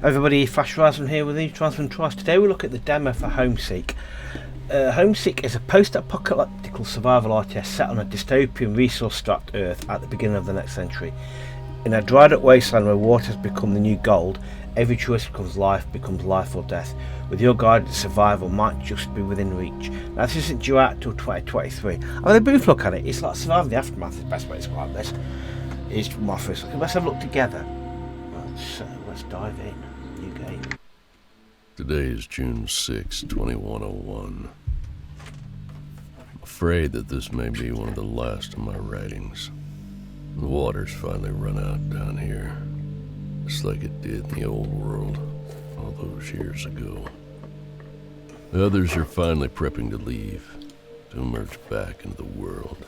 Everybody, Flash Horizon here with you, Transfer Trice. Today we look at the demo for Homeseek. Homeseek is a post-apocalyptic survival RTS set on a dystopian resource-strapped Earth at the beginning of the next century. In a dried-up wasteland where water has become the new gold, every choice becomes life or death, with your guided survival might just be within reach. Now this isn't due out till 2023. I mean, they both look at it, it's like surviving the aftermath is the best way to describe this. It's my first look. Let's have a look together. So let's dive in. New game. Today is June 6, 2101. I'm afraid that this may be one of the last of my writings. The water's finally run out down here, just like it did in the old world all those years ago. The others are finally prepping to leave, to emerge back into the world.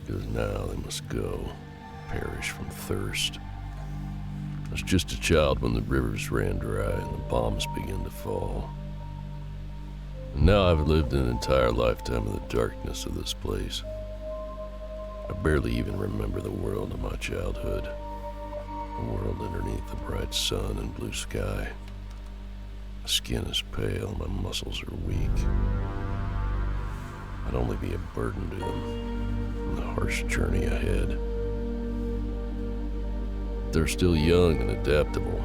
Because now they must go, perish from thirst. I was just a child when the rivers ran dry and the bombs began to fall. And now I've lived an entire lifetime in the darkness of this place. I barely even remember the world of my childhood. The world underneath the bright sun and blue sky. My skin is pale, my muscles are weak. I'd only be a burden to them in the harsh journey ahead. They're still young and adaptable.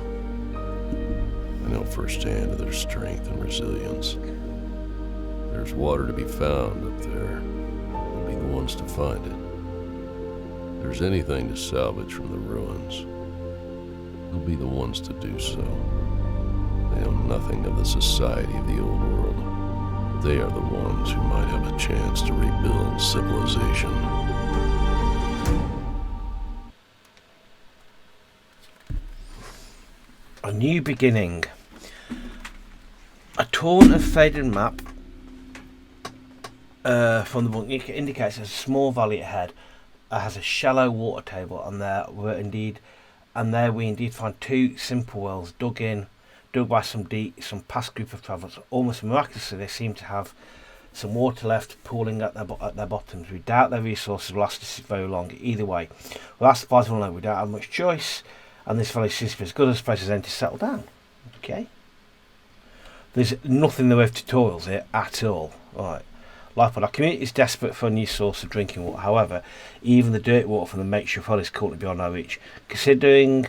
I know firsthand of their strength and resilience. There's water to be found up there. We'll be the ones to find it. If there's anything to salvage from the ruins, we'll be the ones to do so. They know nothing of the society of the old world. They are the ones who might have a chance to rebuild civilization. A new beginning. A torn and faded map from the book indicates there's a small valley ahead. Has a shallow water table, and there we indeed find two simple wells dug by some past group of travellers. Almost miraculously, they seem to have some water left pooling at their bottoms. We doubt their resources will last us very long. Either way, well, that's the part we'll know. We don't have much choice, and this valley seems to be as good as a place as any to settle down. Okay. There's nothing in the way of tutorials here at all. Right. Lifeblood. Our community is desperate for a new source of drinking water. However, even the dirty water from the makeshift well is currently beyond our reach. Considering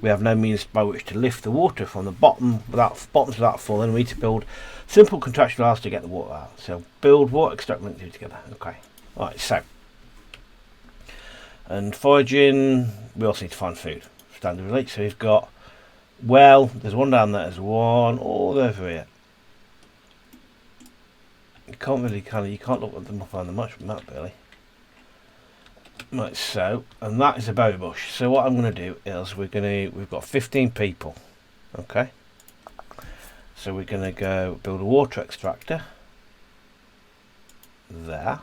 we have no means by which to lift the water from the bottoms without falling, we need to build simple contractual valves to get the water out. So build water extract two together. Okay. Right. So, and foraging. We also need to find food. Standard release. So we've got there's one down there. There's one all over here. You can't look at them on the map really. Right, so, and that is a berry bush. So what I'm going to do is we've got 15 people. Okay. So we're going to go build a water extractor there,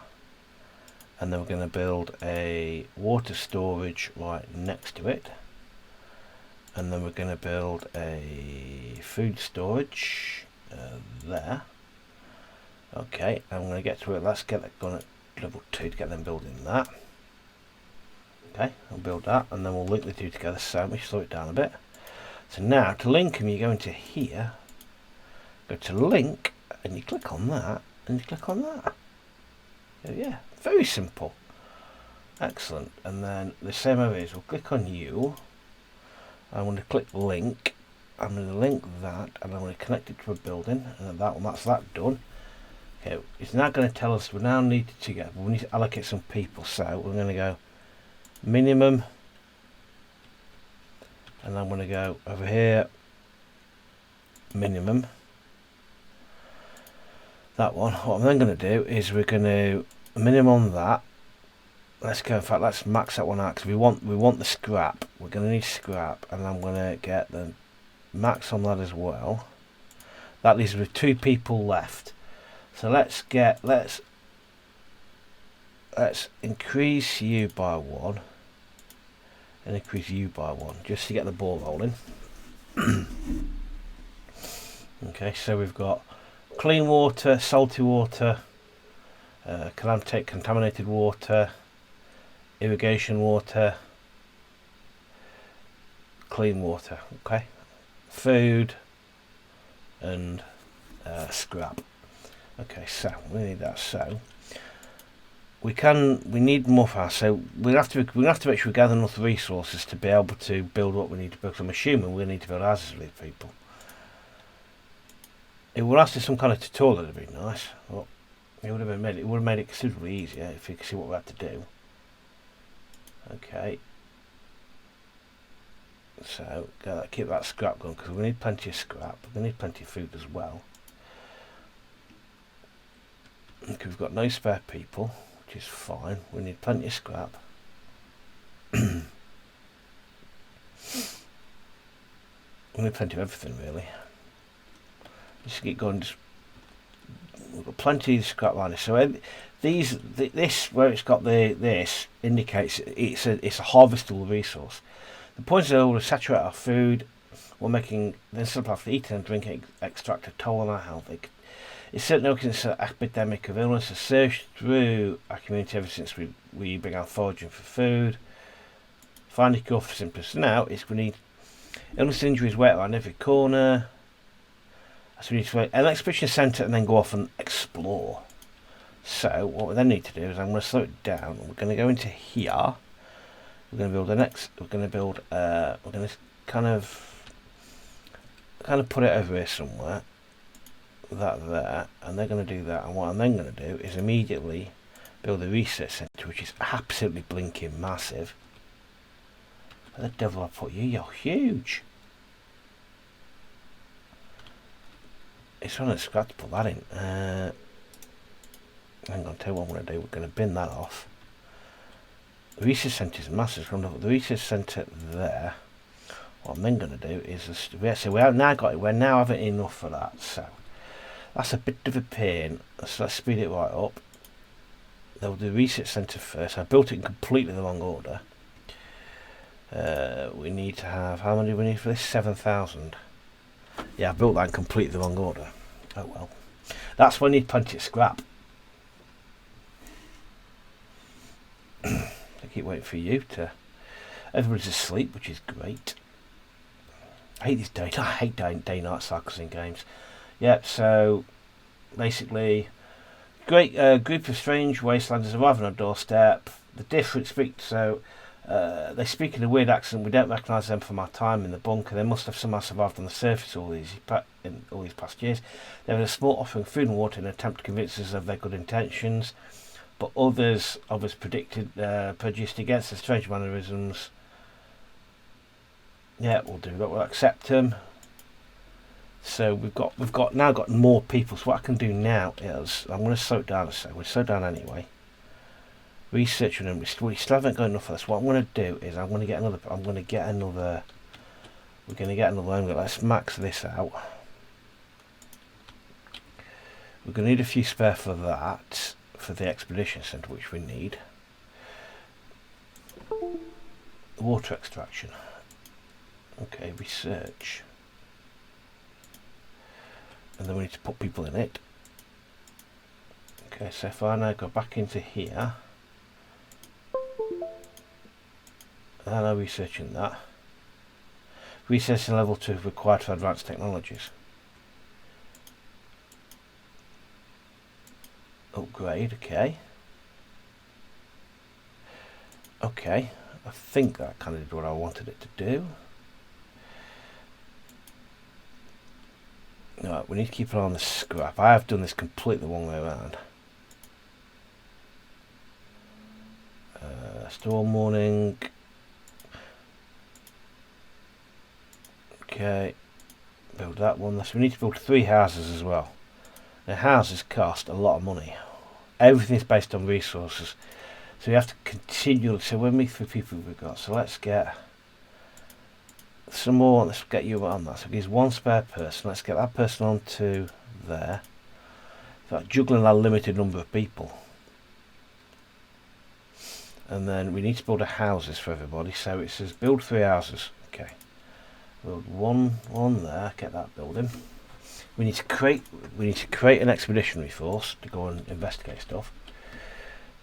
and then we're going to build a water storage right next to it, and then we're going to build a food storage there. Okay, I'm going to get to it. Let's get that going at level 2 to get them building that. Okay, I'll build that, and then we'll link the two together. So let me slow it down a bit. So now to link them, you go into here, go to link, and you click on that, and you click on that. Yeah, very simple. Excellent. And then the same over here. So we'll click on you. I'm going to click link. I'm going to link that, and I'm going to connect it to a building, and then that one. That's that done. Okay, it's now going to tell us we need to allocate some people. So we're going to go minimum, and I'm going to go over here minimum. That one. What I'm then going to do is we're going to minimum that. Let's go. In fact, let's max that one out because we want the scrap. We're going to need scrap, and I'm going to get the max on that as well. That leaves us with 2 people left. So let's increase you by 1 and increase you by 1 just to get the ball rolling. Okay, so we've got clean water, salty water, contaminated water, irrigation water, clean water. Okay, food, and scrap. Okay, so we need that. So we need more fast. So we'll have to make sure we gather enough resources to be able to build what we need to build. I'm assuming we need to build houses for these people. It would ask us some kind of tutorial. That'd be nice. Well, it would have made it considerably easier if you could see what we had to do. Okay. So keep that scrap going, because we need plenty of scrap. We need plenty of food as well. Okay, we've got no spare people, which is fine. We need plenty of scrap. We need plenty of everything, really. Just keep going. We've got plenty of scrap liners. So this where it's got this indicates it's a harvestable resource. The point is that we'll saturate our food. We're making then some have to eat and drink it, extract a toll on our health. It's certainly looking at an epidemic of illness has surged through our community ever since we began foraging for food. Finding cure for symptoms now is we need illness and injuries wet around every corner. So we need to an expedition centre and then go off and explore. So what we then need to do is I'm going to slow it down. We're going to go into here. We're going to build the next. We're going to build. We're going to kind of put it over here somewhere. That there, and they're going to do that. And what I'm then going to do is immediately build a research centre, which is absolutely blinking massive. Where the devil I put you? You're huge. It's on a scrap to put that in. Hang on, tell you what I'm going to do. We're going to bin that off. The research centre is massive. I'm going to put the research centre there. What I'm then going to do is so we're now having enough for that. So that's a bit of a pain. So let's speed it right up. They'll do the research centre first. I built it in completely the wrong order. We need to have, how many do we need for this? 7,000. Yeah, I built that in completely the wrong order. Oh well. That's why I need plenty of scrap. I keep waiting for you to... Everybody's asleep, which is great. I hate this day. I hate day-night cycles in games. Yep, so basically, great group of strange wastelanders arrive on our doorstep. The different they speak in a weird accent. We don't recognise them from our time in the bunker. They must have somehow survived on the surface all these past years. They have a small offering of food and water in an attempt to convince us of their good intentions, but others prejudiced against their strange mannerisms. Yeah, we'll do that. We'll accept them. So we've now got more people. So what I can do now is I'm going to slow it down a second. We'll slow it down anyway. Research on them. We still haven't got enough of this. What I'm going to do is I'm going to get another. We're going to get another. Let's max this out. We're going to need a few spare for that, for the expedition centre, which we need. Water extraction. Okay, research. And then we need to put people in it. Okay, so if I now go back into here, and I'm researching that. Researching level 2 required for advanced technologies. Upgrade, okay. Okay, I think that kind of did what I wanted it to do. Right, we need to keep an eye on the scrap. I have done this completely the wrong way around. Still morning. Okay, build that one. So we need to build 3 houses as well. Now houses cost a lot of money. Everything is based on resources, so we have to continually. So we'll meet 3 people we've got. So let's get some more. Let's get you on that. So there's 1 spare person. Let's get that person onto there. So juggling our limited number of people. And then we need to build houses for everybody. So it says build 3 houses. Okay. Build one there. Get that building. We need to create an expeditionary force to go and investigate stuff.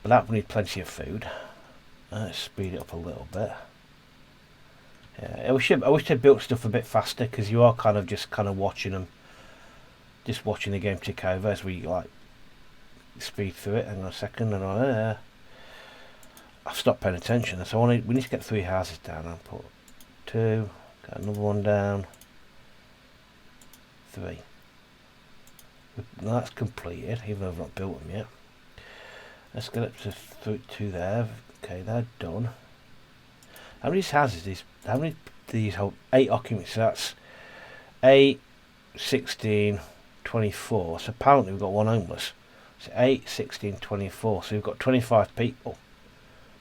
But that we need plenty of food. Let's speed it up a little bit. Yeah, I wish they built stuff a bit faster, because you are kind of just watching them, just watching the game tick over as we like speed through it. Hang on a second, and I've stopped paying attention. So we need to get 3 houses down. I'll put 2, got another one down, 3. That's completed, even though I've not built them yet. Let's get up to 2 there. Okay, they're done. How many houses? How many these hold? 8 occupants. So that's 8, 16, 24. So apparently we've got 1 homeless. So 8, 16, 24. So we've got 25 people.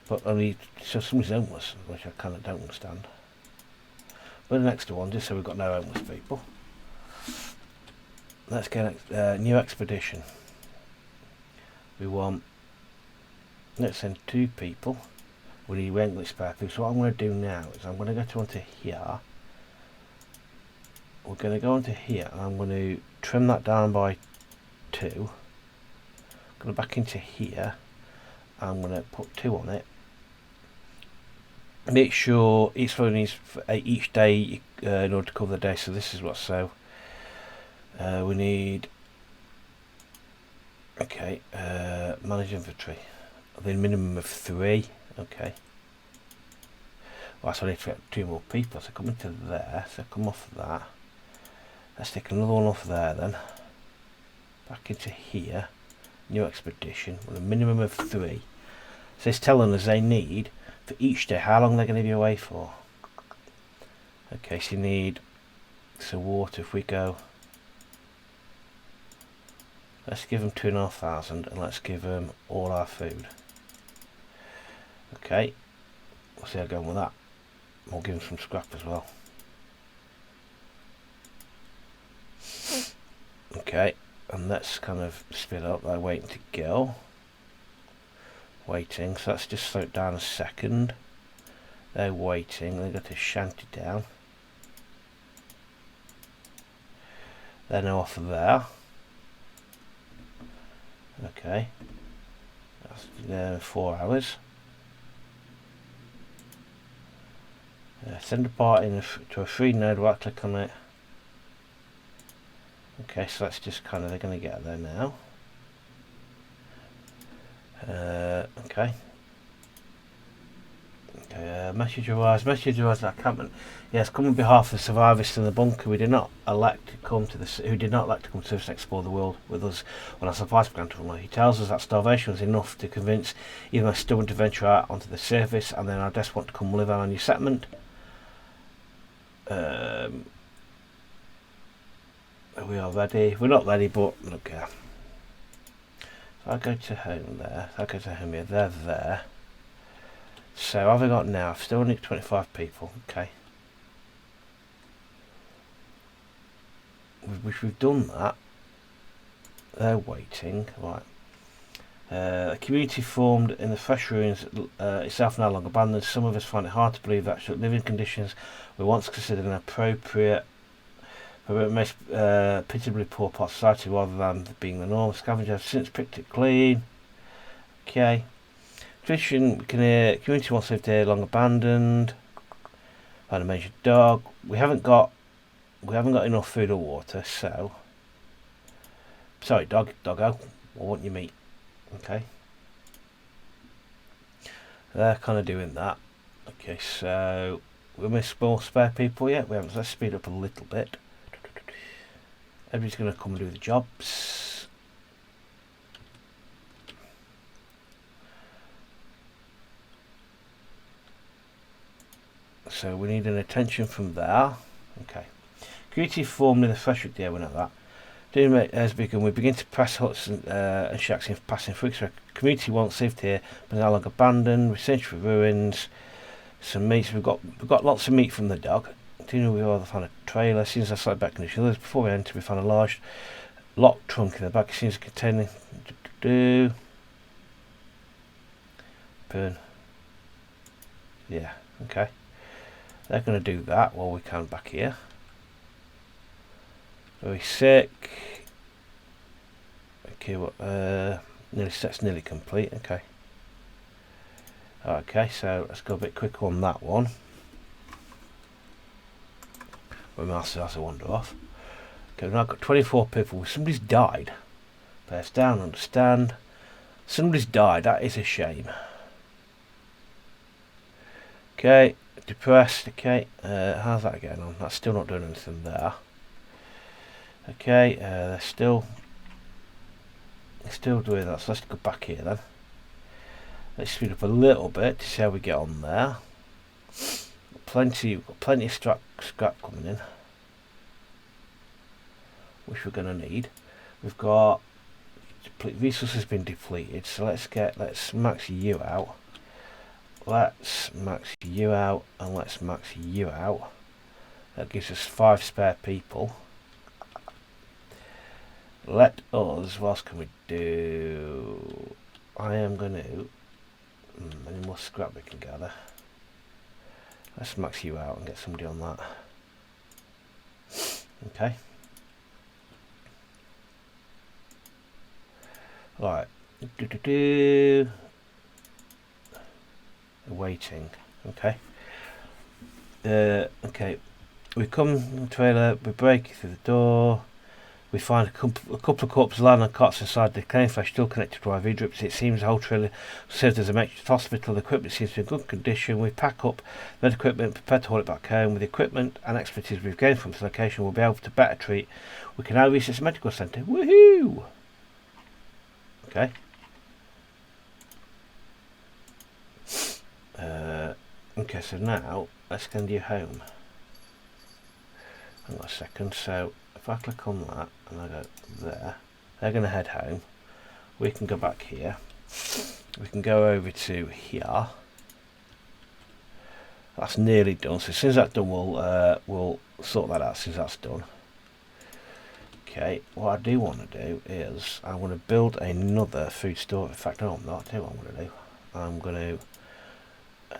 But only, so somebody's homeless, which I kind of don't understand. But the next one, just so we've got no homeless people. Let's get a new expedition. We want, let's send 2 people. We ain't got spare people. So what I'm going to do now is I'm going to go onto here. We're going to go onto here, and I'm going to trim that down by 2. Go back into here. I'm going to put 2 on it. Make sure each phone needs each day in order to cover the day. So this is what. So we need. Okay, manage inventory. The minimum of 3. Okay. Well, so I need to get 2 more people. So come into there. So come off that. Let's take another one off there then. Back into here. New expedition with a minimum of 3. So it's telling us they need for each day how long they're going to be away for. Okay, so you need water. If we go, let's give them 2,500, and let's give them all our food. Okay, we'll see how going with that. We'll give them some scrap as well. Okay, and let's kind of speed up. They're waiting to go. Waiting, so let's just slow it down a second. They're waiting. They've got to shanty down. They're now off of there. Okay, that's 4 hours. Send a part in to a free node. Right click on it. Okay, so that's just kind of, they're going to get there now. Okay. Message arrives. That campment. Yes, come on behalf of the survivors in the bunker. We did not elect to come to who did not elect to come to us and explore the world with us when our supplies began to run low. He tells us that starvation was enough to convince even us stubborn to venture out onto the surface, and then our desperate want to come live on our new settlement. We are ready. We're not ready, but okay. So I go to home there. I go to home here. They're there. So what have I got now? I've still need 25 people. Okay. We've done that. They're waiting. Right. A community formed in the fresh ruins itself now long abandoned. Some of us find it hard to believe that living conditions were once considered an appropriate, but most pitiably poor part of society rather than being the norm. Scavengers have since picked it clean. Okay. Community once lived here, long abandoned. Found a major dog. We haven't got enough food or water, so sorry, doggo. I want your meat. Okay. They're kind of doing that. Okay, so we missed more spare people yet. We haven't. Let's speed up a little bit. Everybody's going to come and do the jobs. So we need an attention from there. Okay. Community formed in the fresh. Yeah, we know that. As we begin to press huts and shacks in passing through. So community once lived here, but now long abandoned. We searched for ruins. Some meat. We've got lots of meat from the dog. Do you know we all found a trailer? Seems I slightly back condition. Before we enter, we found a large locked trunk in the back. It seems containing. Burn. Yeah. Okay. They're going to do that while we can back here. Very sick. Okay, what? That's nearly complete. Okay. Okay, so let's go a bit quicker on that one. Well, that's a wander off. Okay, we've now got 24 people. Somebody's died. Press down, understand. Somebody's died. That is a shame. Okay, depressed. Okay, how's that getting on? That's still not doing anything there. Okay, they're still doing that. So let's go back here then. Let's speed up a little bit to see how we get on there. Plenty of scrap coming in, which we're going to need. We've got resources been depleted, so let's max you out. Let's max you out, and let's max you out. That gives us 5 spare people. Let us, what else can we do? I am going to, any more scrap we can gather. Let's max you out and get somebody on that. Okay. Right. Waiting. Okay. Okay. We come to the trailer, we break through the door. We find a couple of corpses lying on cots inside the claim flash still connected to IV drips. It seems the whole trailer serves as a makeshift hospital. The equipment seems to be in good condition. We pack up the equipment, prepare to haul it back home. With the equipment and expertise we've gained from this location, we'll be able to better treat. We can now research the medical centre. Woohoo! Okay. Okay, so now let's send you home. Hang on a second. So if I click on that and I go there, they're going to head home. We can go back here. We can go over to here. That's nearly done. So as soon as that's done, we'll sort that out. As soon as that's done. Okay. What I do want to do is I want to build another food store. In fact, no, I'm not. Tell you what I'm going to do.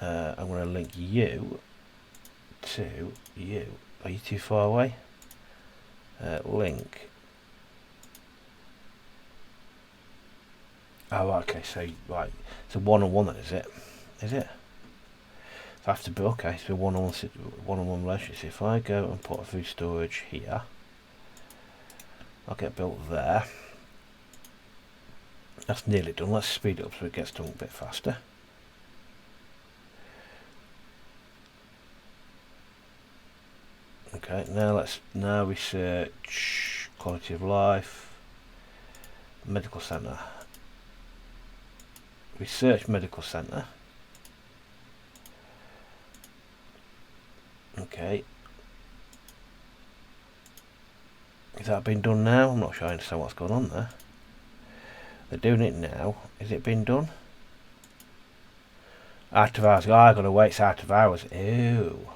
I'm going to link you to you. Are you too far away? Link. Oh, right, okay, so, right, it's a one-on-one then, is it? Is it? So I have to be, okay, it's a one-on-one relationship. If I go and put a food storage here, I'll get built there. That's nearly done. Let's speed it up so it gets done a bit faster. Okay, now research quality of life, medical centre. Research medical centre. Okay. Is that been done now? I'm not sure I understand what's going on there. They're doing it now. Is it been done? Out of hours. Oh, I've got to wait. It's out of hours. Ew.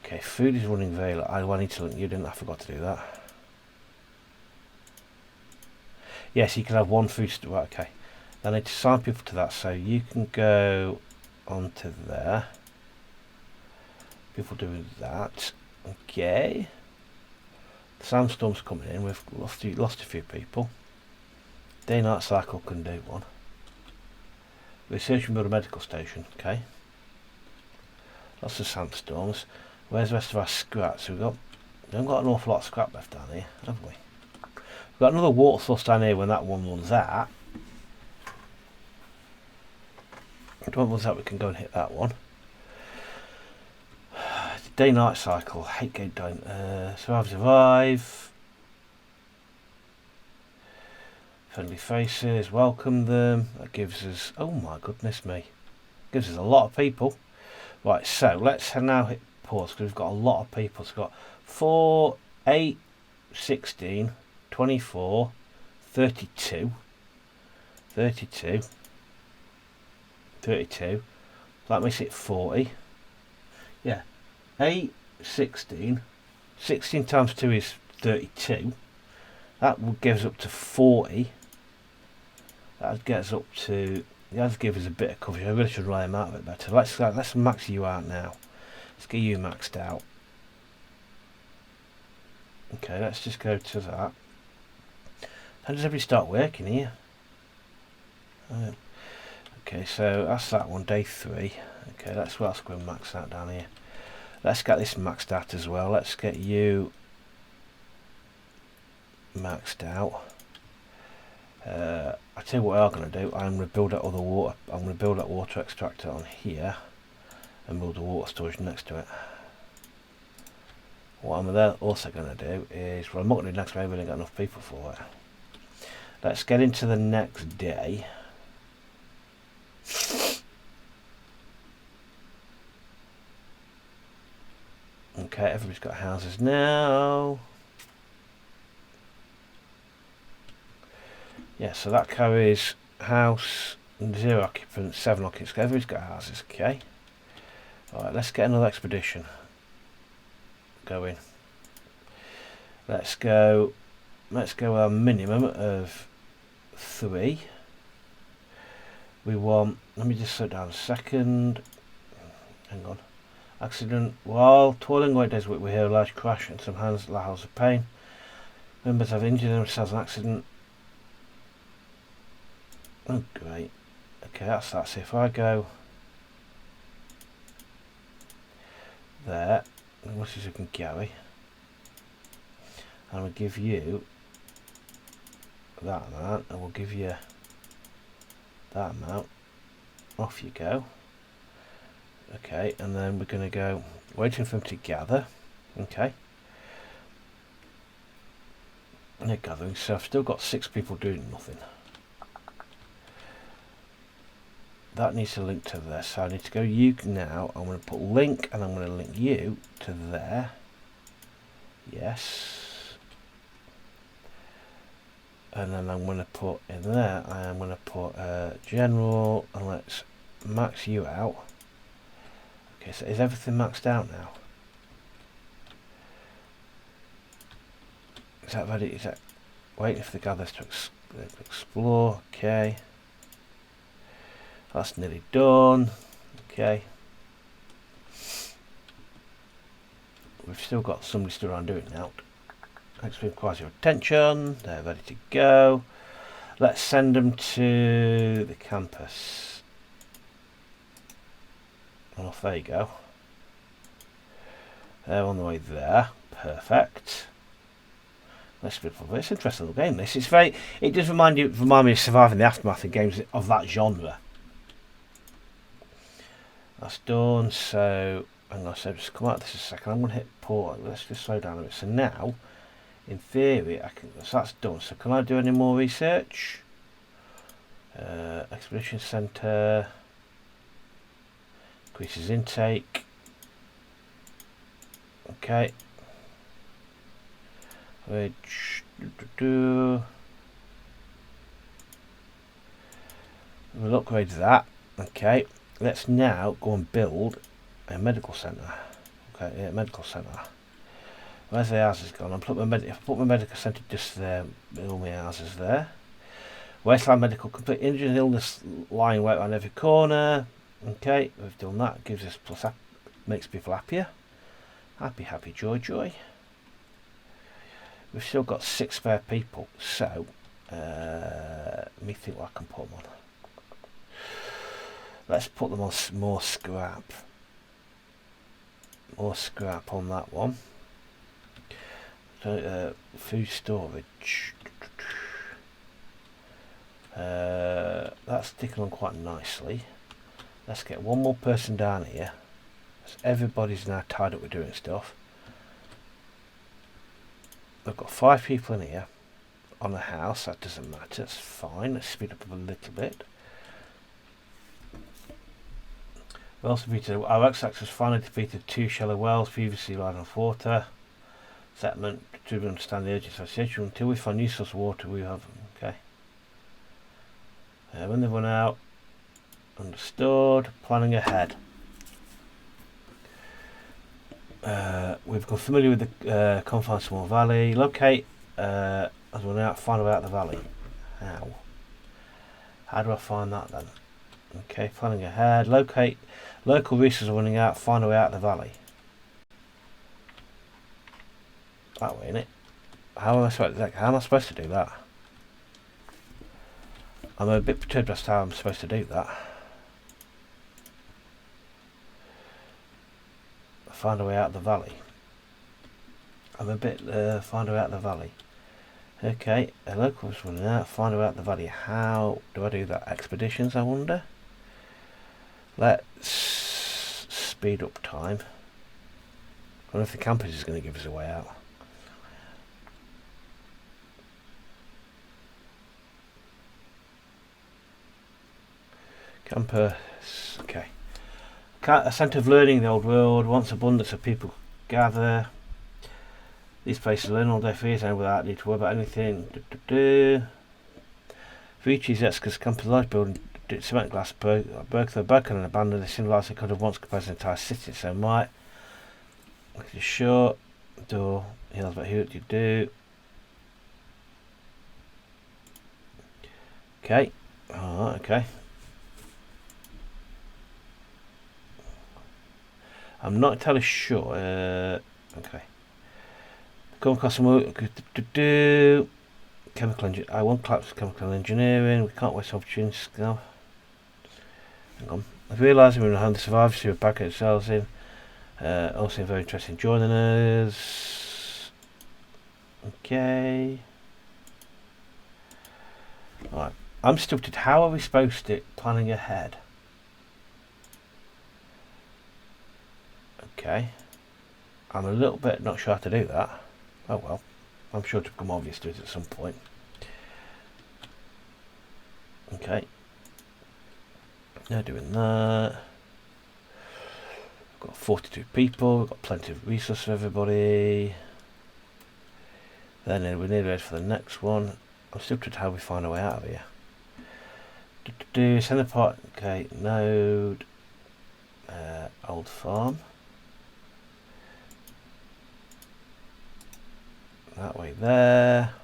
Okay, food is running very low. I need to link you, didn't I? I forgot to do that. Yes, you can have one food store. Right, okay. I need to assign people to that, so you can go onto there. People doing that. Okay. The sandstorm's coming in. We've lost a few people. Day-night cycle can do one. Research and build a medical station. Okay. Lots of sandstorms. Where's the rest of our scrap? So we haven't got an awful lot of scrap left down here, have we? We've got another water source down here when that one runs out. If one runs out, we can go and hit that one. Day-night cycle. Hate game time. Survive. Friendly faces. Welcome them. That gives us. Oh my goodness me. Gives us a lot of people. Right. So let's now hit pause because we've got a lot of people. So we've got 4, 8, 16, 24, 32, 32, 32. That makes it 40. Yeah. 8, 16. 16 times 2 is 32. That will give us up to 40. That gets up to. That gives us a bit of coverage. I really should rely them out a bit better. Let's max you out now. Let's get you maxed out. Okay, let's just go to that. How does everybody start working here? Okay, so that's that one, day 3. Okay, let's go and max that down here. Let's get this maxed out as well. Let's get you maxed out. I tell you what I'm going to do. I'm going to build that other water. I'm going to build that water extractor on here, and build the water storage next to it. What I'm also going to do is, well, I'm not going to do next day. We haven't got enough people for it. Let's get into the next day. Okay, everybody's got houses now. Yeah, so that carries house, 0 occupants, 7 occupants. Everybody's got houses, okay. Alright, let's get another expedition going. Let's go a minimum of 3. We want, let me just slow down a second. Hang on. Accident. While toiling away days, we hear a large crash and some hands howls of pain. Members have injured themselves in an accident. Oh, great. Okay, that's that. So if I go there, as much as I can carry, and we'll give you that amount, and we'll give you that amount. Off you go. Okay, and then we're going to go waiting for them to gather. Okay. And they're gathering, so I've still got 6 people doing nothing. That needs to link to there, so I need to go you now. I'm going to put link, and I'm going to link you to there. Yes. And then I'm going to put in there, I am going to put general, and let's max you out. Okay, so is everything maxed out now? Is that ready? Is that waiting for the gatherers to explore? Okay. That's nearly done. Okay. We've still got somebody still around doing it now. Next requires your attention. They're ready to go. Let's send them to the campus. And off they go. They're on the way there. Perfect. Let's be probably. It's an interesting little game. This. It's very. It does remind me of Surviving the Aftermath in games of that genre. That's done. So I'm going to just come out of this a second. I'm going to hit pause. Let's just slow down a bit. So now, in theory, I can. So that's done. So can I do any more research? Expedition Centre. Increases intake. Okay. Which we'll upgrade that. Okay. Let's now go and build a medical centre. Okay, yeah, medical centre. Where's the houses gone? If I put my medical centre just there, all my houses there. Wasteland medical, complete injury and illness lying right around every corner. Okay, we've done that. Gives us plus, makes people happier. Happy, joy. We've still got 6 spare people, so let me think what I can put them on. Let's put them on more scrap. More scrap on that one. So, food storage. That's ticking on quite nicely. Let's get one more person down here. So everybody's now tied up with doing stuff. We've got 5 people in here on the house. That doesn't matter. That's fine. Let's speed up a little bit. We also defeated our X-axis finally defeated 2 shallow wells previously lying on water. Settlement to understand the urgency of the situation. Until we find new source of water, we have okay. When they run out, understood. Planning ahead. We've become familiar with the confines of Small Valley. Locate as we run out, find out the valley. How do I find that then? Okay, planning ahead. Locate local resources running out, find a way out of the valley. That way, innit? How am I supposed to do that? I'm a bit perturbed as to how I'm supposed to do that. find a way out of the valley. I'm a bit find a way out of the valley. Okay, a local's running out. Find a way out of the valley. How do I do that? Expeditions, I wonder. Let's speed up time. I wonder if the campus is going to give us a way out. Campus. Okay. A centre of learning in the old world. Once abundance of people gather. These places learn all their fears and without need to worry about anything. For each of these Exca's campus large building, cement glass broke the broken and abandoned. The civilized could have once composed an entire city in its own right. You're short. Door. Heals about who you do. Okay. Alright, okay. I'm not entirely sure. Okay. Come across some work. Chemical engineering. I want collapse chemical engineering. We can't waste opportunities now. Hang on. I've realised we're going to hand the survivors who are back at cells in. Also very interested in joining us. Okay. Right. I'm stupid. How are we supposed to planning ahead? Okay. I'm a little bit not sure how to do that. Oh well. I'm sure to become obvious to us at some point. Okay. Now doing that. We've got 42 people. We've got plenty of resources for everybody. Then we're nearly ready for the next one. I'm still trying how we find a way out of here. Send a part. Okay. Node. Old farm. That way there.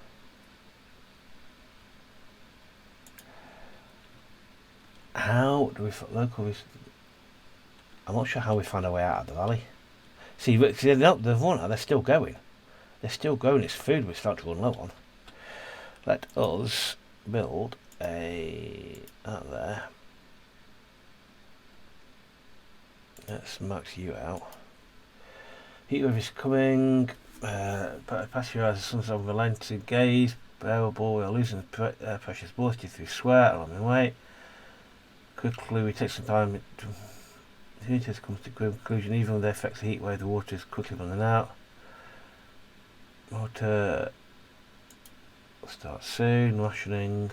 How do we local? I'm not sure how we find our way out of the valley. See, no, they're still going. They're still going. It's food we start to run low on. Let us build a out there. Let's max you out. Heatwave is coming. Pasteurise the sun's over the line to gaze. Bearable, we are losing precious moisture through sweat, alarming weight. Quickly, we take some time to comes to conclusion. Even with the effects of heat wave, the water is quickly running out. Water will start soon. Rationing.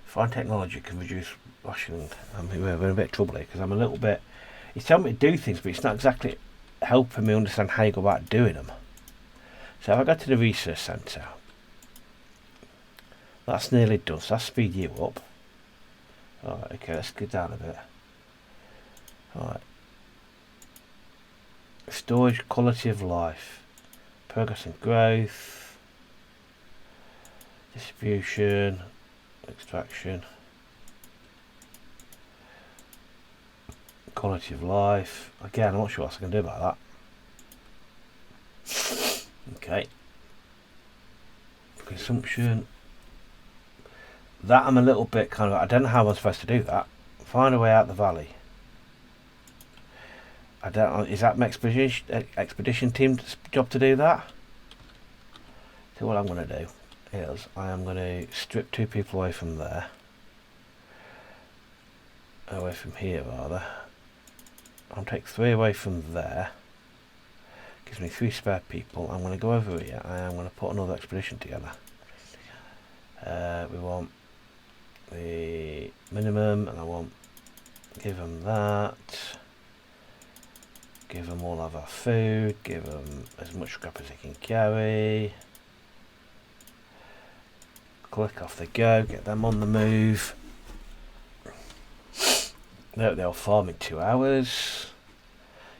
Fine technology can reduce rationing. We're in a bit of trouble here because I'm a little bit. He's telling me to do things, but it's not exactly helping me understand how you go about doing them. So if I go to the research centre, that's nearly done, so that's speed you up. Alright, okay, let's get down a bit. Alright. Storage, quality of life, progress and growth, distribution, extraction, quality of life. Again, I'm not sure what else I can do about that. Okay. Consumption. That I'm a little bit kind of, I don't know how I'm supposed to do that. Find a way out the valley. I don't know, is that my expedition team's job to do that? So what I'm going to do is I am going to strip 2 people away from there. Away from here rather. I'll take 3 away from there. Gives me 3 spare people. I'm going to go over here. I am going to put another expedition together. We want the minimum, and I want give them that. Give them all of our food. Give them as much scrap as they can carry. Click off they go. Get them on the move. They'll farm in 2 hours.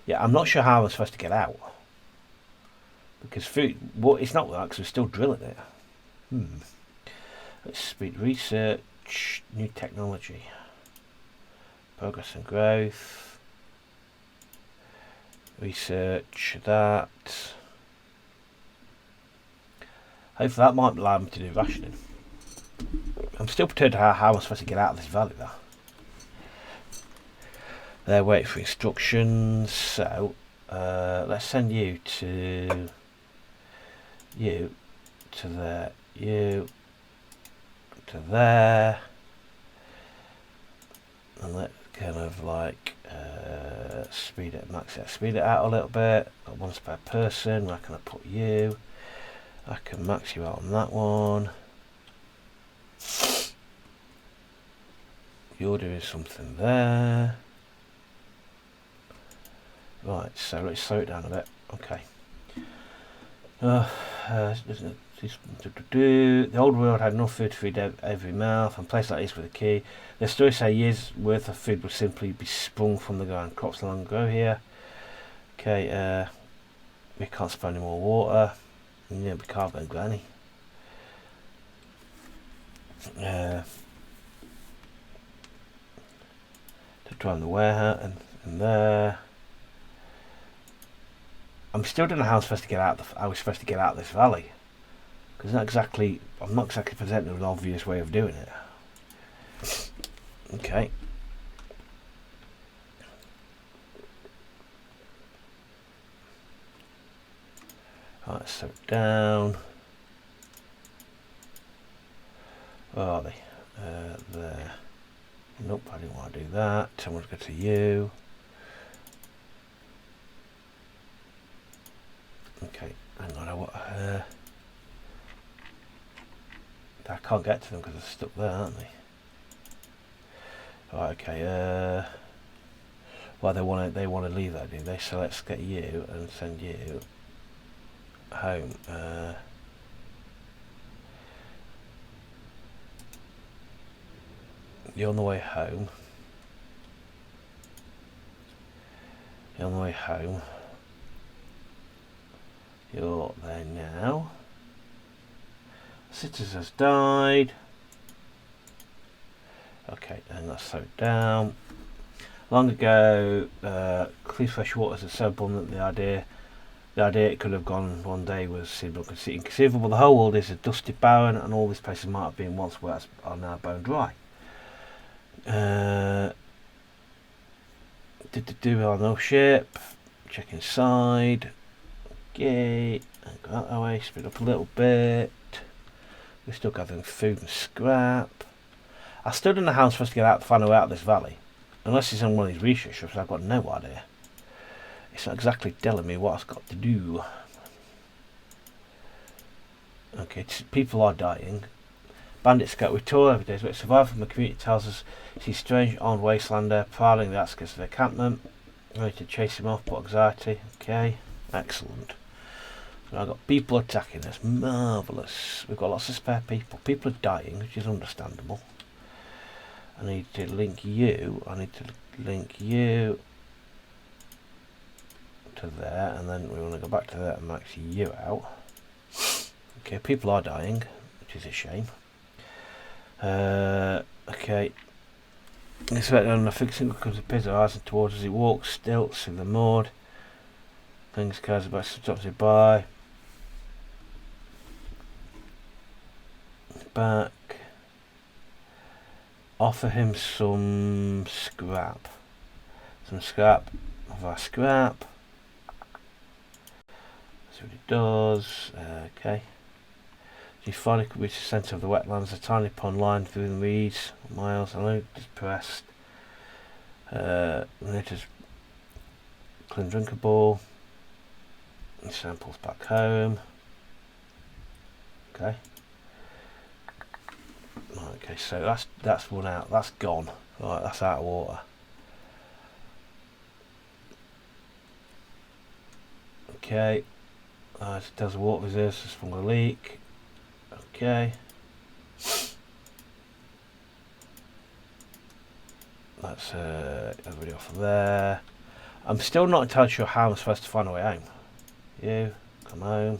Yeah, I'm not sure how I'm supposed to get out. Because food, well, it's not that because we're still drilling it. Let's speed research, new technology, progress and growth, research that. Hopefully that might allow me to do rationing. I'm still perturbed how I'm supposed to get out of this valley though. They're waiting for instructions, so let's send you to there, you to there, and let's kind of like speed it, max it, speed it out a little bit. Got one spare person. Where can I put you? I can max you out on that one. You're doing something there. Right, so let's slow it down a bit. Okay. The old world had enough food to feed every mouth, and places like this were the key. The stories say years worth of food would simply be sprung from the ground. Crops no longer grow here. Okay, we can't spare any more water. Yeah, we can't burn granny. To drive the warehouse and there. I'm still don't know how I'm supposed to get out. How we're supposed to get out of this valley, because I'm not exactly presenting an obvious way of doing it. Okay. Right, so down. Where are they? There. Nope, I didn't want to do that. I want to go to you. Okay, hang on. I can't get to them because they're stuck there, aren't they? Right, okay. Well, they want to leave that, do they? So let's get you and send you home. You're on the way home. You're on the way home. You're there now. Citizen has died. Okay, and let's slow it down. Long ago, clean fresh waters are so abundant. The idea it could have gone one day was inconceivable. The whole world is a dusty barren, and all these places might have been once wet are now bone dry. Do on no ship. Check inside. Okay, and go out that way. Speed up a little bit. We're still gathering food and scrap. I still don't know how I'm supposed to get out, find a way out of this valley, unless it's on one of these research trips. I've got no idea. It's not exactly telling me what I've got to do. Okay, people are dying. Bandits scout. We tour every day, but survivor from the community tells us he's strange armed wastelander prowling the outskirts of the encampment. Ready to chase him off, put anxiety. Okay, excellent. So I've got people attacking us. Marvellous. We've got lots of spare people. People are dying, which is understandable. I need to link you. To there, and then we want to go back to there and max you out. Okay, people are dying, which is a shame. Okay. This way on the fixing comes a pizza eyes towards as he walks, stilts through the mud. Things cares about stops it by. Back. Offer him some scrap. Of our scrap. See what it does. Okay. You finally could reach the centre of the wetlands, a tiny pond lined through the reeds, miles. I know it's pressed. It is clean drinkable. Samples back home. Okay. Okay, so that's one out. That's gone. Right, that's out of water. Okay. It does water reserves from a leak. Okay. That's everybody off of there. I'm still not entirely sure how I'm supposed to find a way home. You, come home.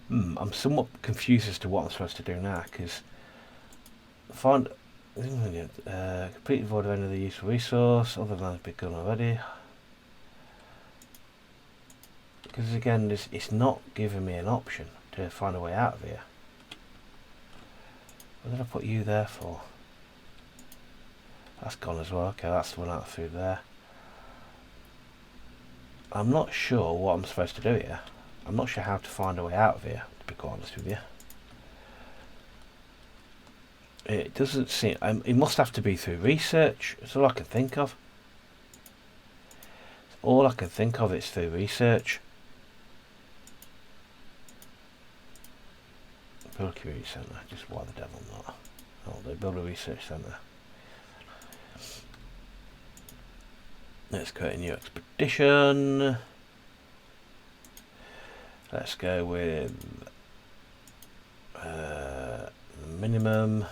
I'm somewhat confused as to what I'm supposed to do now, because find completely void of any of the useful resource, other than it's begun already. Because again, it's not giving me an option to find a way out of here. What did I put you there for? That's gone as well. Okay, that's run out of food there. I'm not sure what I'm supposed to do here. I'm not sure how to find a way out of here, to be quite honest with you. It doesn't seem... it must have to be through research. That's all I can think of. All I can think of is through research. Build a community centre. Just why the devil not? Oh, they build a research centre. Let's create a new expedition. Let's go with minimum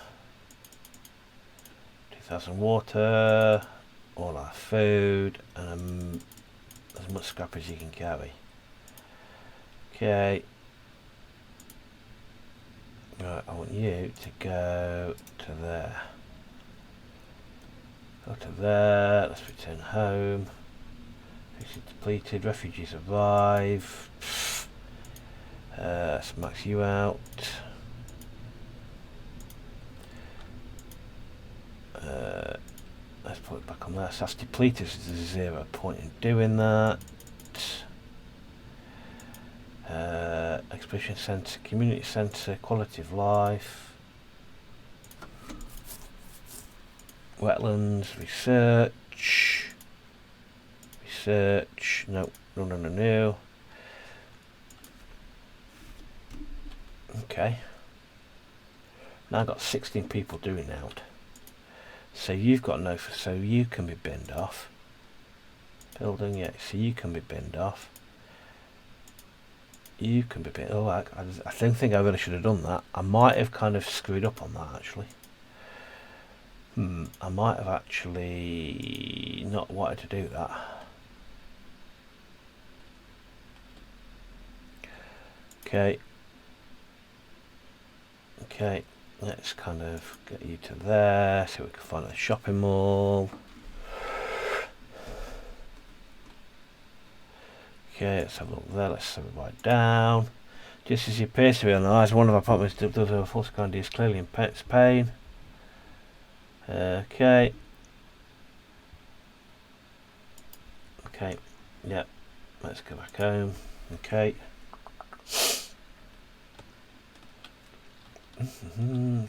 2,000 water, all our food, and as much scrap as you can carry. Okay. Right, I want you to go to there. Go to there, let's return home. Fixed depleted, refugees arrive. Let's max you out. Let's put it back on there. So that's depleted, so there's 0 point in doing that. Exhibition centre, community centre, quality of life. Wetlands, research. Research, no. Okay. Now I've got 16 people doing out. So you've got no, so you can be binned off. Building, yeah, so you can be binned off. You can be binned, oh, I don't think I really should have done that. I might have kind of screwed up on that actually. I might have actually not wanted to do that. Okay. Okay, let's kind of get you to there so we can find a shopping mall. Okay, let's have a look there, let's have it right down. Just as he appears to be on the eyes, one of our apartments does have a false kind is clearly in pain. Okay. Okay, yeah, let's go back home. Okay.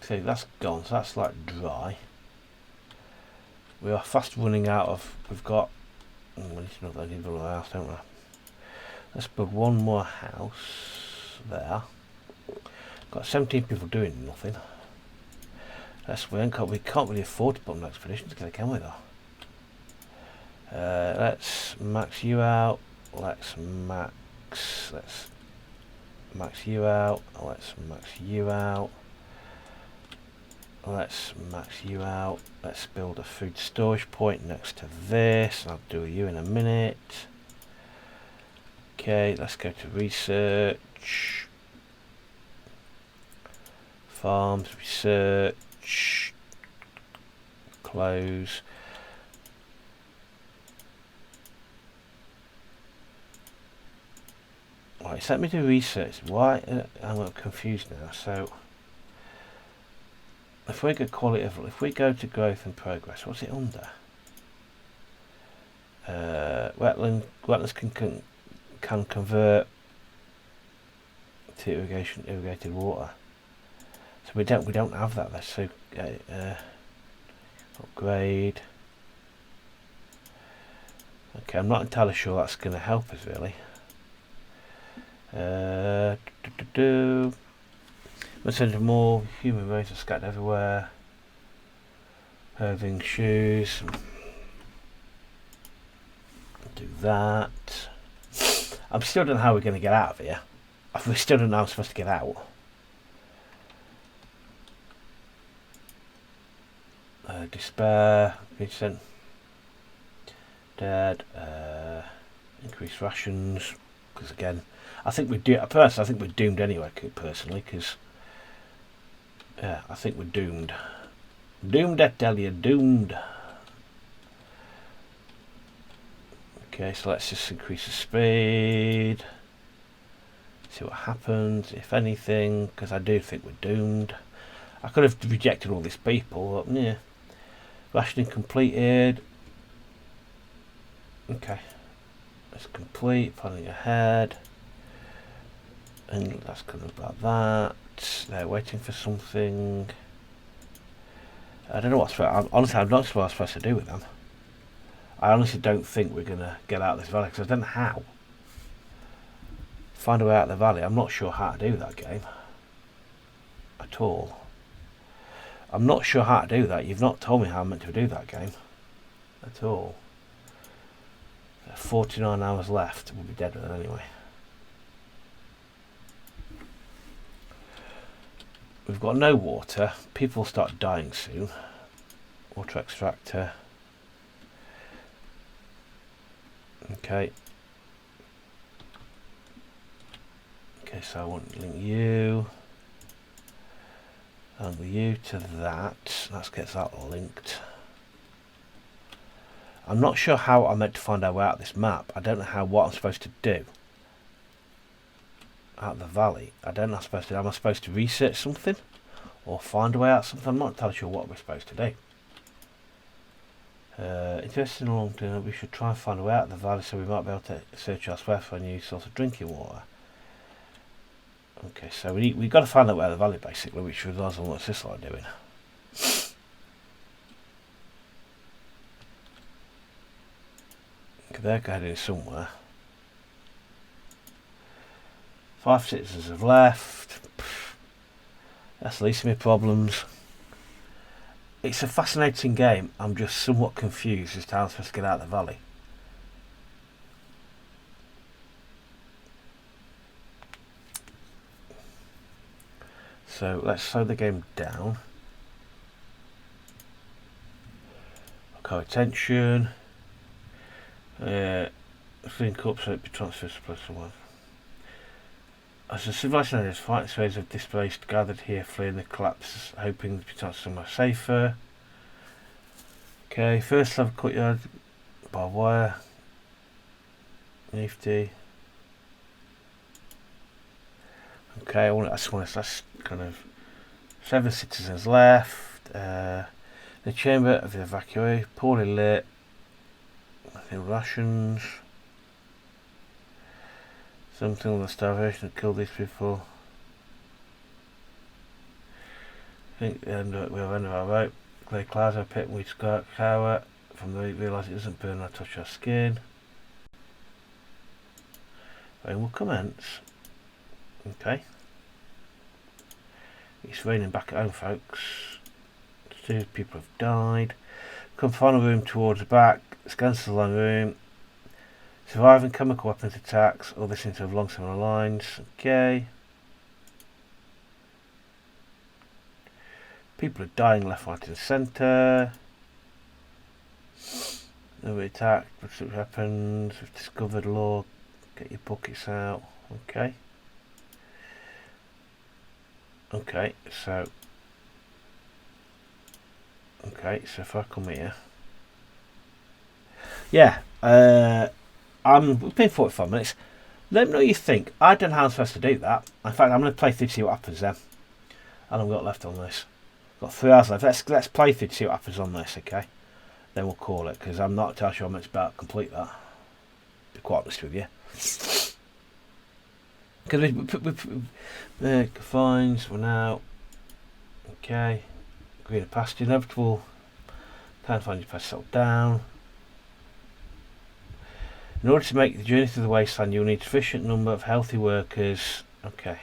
So that's gone, so that's like dry. We are fast running out of, we've got, we need to build another house, don't we? Let's build one more house there. Got 17 people doing nothing. We can't really afford to put an expedition together, can we though? Let's max you out. Let's max you out. Let's max you out. Let's max you out. Let's build a food storage point next to this. I'll do you in a minute. Okay, let's go to research. Farms, research. Close. Right, so let me do research. Why? I'm confused now. So, if we go quality of, if we go to growth and progress, what's it under? Wetlands can convert to irrigated water. So we don't have that there. So upgrade. Okay, I'm not entirely sure that's going to help us really. Let's send more human race are scattered everywhere. Clothing, shoes. Do that. I'm still don't know how we're going to get out of here. We still don't know how I'm supposed to get out. Despair. Vincent. Dead. Increase rations. Because again, I think we're doomed anyway. Personally, because yeah, I think we're doomed. Doomed, I tell you, doomed. Okay, so let's just increase the speed. See what happens, if anything, because I do think we're doomed. I could have rejected all these people, but yeah. Rationing completed. Okay. It's complete, planning ahead. And that's kind of like that. They're waiting for something. I don't know what's... Honestly, I'm not sure what I'm supposed to do with them. I honestly don't think we're going to get out of this valley, because I don't know how. Find a way out of the valley. I'm not sure how to do that game. At all. I'm not sure how to do that. You've not told me how I'm meant to do that game. At all. 49 hours left. We'll be dead with it anyway. We've got no water. People will start dying soon. Water extractor. Okay. Okay, so I want to link you. And you to that. Let's get that linked. I'm not sure how I'm meant to find our way out of this map. I don't know what I'm supposed to do. Out of the valley. I don't know what I'm supposed to do. Am I supposed to research something? Or find a way out something? I'm not entirely sure what we're supposed to do. Interesting in the long term, we should try and find a way out of the valley so we might be able to search elsewhere for a new source of drinking water. Okay, so we've got to find out where the valley basically, which relies on what's this like doing. Okay, they're heading somewhere. 5 citizens have left. That's the least of my problems. It's a fascinating game. I'm just somewhat confused as to how I'm supposed to get out of the valley. So let's slow the game down. Okay, attention. Link up so it be transferred to someone. As the civilization is fighting waves of displaced gathered here, fleeing the collapse, hoping to be transferred somewhere safer. Okay, first level courtyard, barbed wire. Safety. Okay, that's kind of 7 citizens left. The chamber of the evacuee, poorly lit. Nothing rations. Something on the starvation to kill these people. I think we're end of our rope. Clear clouds are pit and we cower from the realise it doesn't burn or touch our skin. Rain will commence. Okay. It's raining back at home, folks. 2 people have died. Come find a room towards the back. Scan the line room. Surviving chemical weapons attacks. All this into long similar lines. Okay. People are dying left, right and centre. Nobody attacked. Pursuit weapons. We've discovered law. Get your buckets out. Okay. Okay, so if I come here, yeah, we've been 45 minutes. Let me know what you think. I don't know how I'm supposed to do that. In fact, I'm going to play through to see what happens then. How long have we got left on this? Got 3 hours left. Let's play through to see what happens on this, okay? Then we'll call it, because I'm not entirely sure I'm meant to about complete that. To be quite honest with you. Because we fines, we're now. Okay. Greener pasture, inevitable. Can't find your past settled down. In order to make the journey through the wasteland, you'll need a sufficient number of healthy workers. Okay.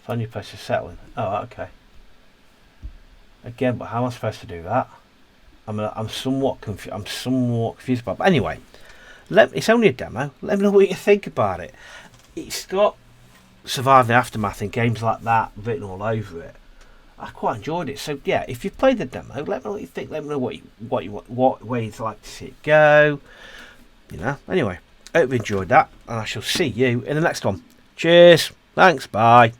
Find your place is settling. Oh, okay. Again, but how am I supposed to do that? I'm somewhat confused. I'm somewhat confused about. But anyway, it's only a demo. Let me know what you think about it. It's got surviving aftermath in games like that written all over it. I quite enjoyed it. So yeah, if you've played the demo, let me know what you think. Let me know what way you'd like to see it go. You know. Anyway, I hope you enjoyed that, and I shall see you in the next one. Cheers. Thanks. Bye.